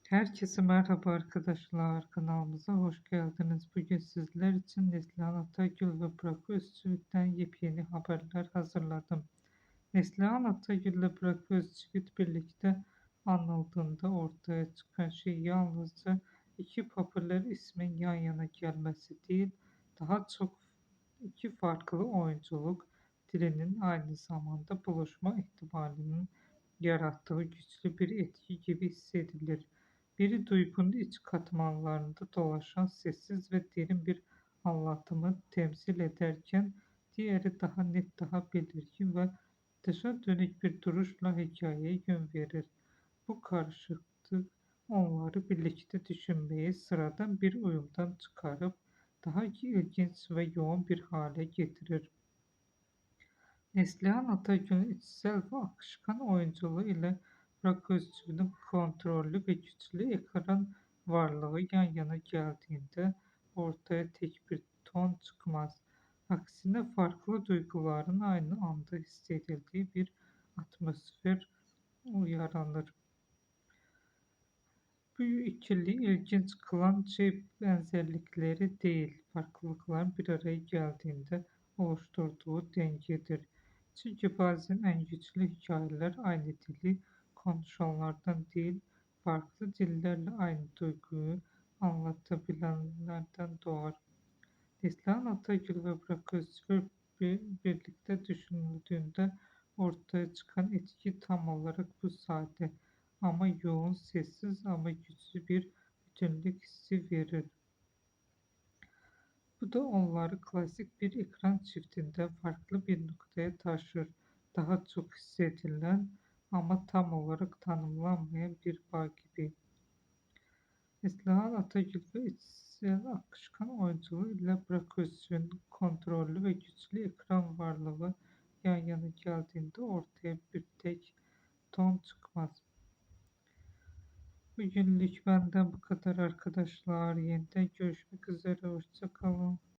Herkese merhaba arkadaşlar. Kanalımıza hoş geldiniz. Bugün sizler için Neslihan Atagül ve Burak Özçivit'ten yepyeni haberler hazırladım. Neslihan Atagül ile Burak Özçivit birlikte anıldığında ortaya çıkan şey yalnızca iki popüler ismin yan yana gelmesi değil, daha çok iki farklı oyunculuk dilinin aynı zamanda buluşma ihtimalinin yarattığı güçlü bir etki gibi hissedilir. Biri duygunun iç katmanlarında dolaşan sessiz ve derin bir anlatımı temsil ederken, diğeri daha net, daha belirgin ve dışa dönük bir duruşla hikayeye yön verir. Bu karışıklık onları birlikte düşünmeyi sıradan bir uyumdan çıkarıp daha ilginç ve yoğun bir hale getirir. Neslihan Atagül'ün içsel ve akışkan oyunculuğu ile Burak Özçivit'in kontrollü ve güçlü ekran varlığı yan yana geldiğinde ortaya tek bir ton çıkmaz. Aksine farklı duyguların aynı anda hissedildiği bir atmosfer yaranır. Bu ikili ilginç kılan şey benzerlikleri değil, farklılıkların bir araya geldiğinde oluşturduğu dengedir. Çünkü bazen en güçlü hikayeler aynı dili konuşanlardan değil, farklı dillerle aynı duyguyu anlatabilenlerden doğar. Neslihan Atagül ve Burak Özçivit birlikte düşünüldüğünde ortaya çıkan etki tam olarak bu sade ama yoğun, sessiz ama güçlü bir bütünlük hissi verir. Bu da onları klasik bir ekran çiftinde farklı bir noktaya taşır. Daha çok hissedilen ama tam olarak tanımlanmayan bir bağ gibi. Neslihan Atagül ve içsel akışkan oyunculuğu ile Burak Özçivit'in kontrollü ve güçlü ekran varlığı yan yana geldiğinde ortaya bir tek ton çıkmaz. Bugünlük benden bu kadar arkadaşlar. Yeniden görüşmek üzere. Hoşça kalın.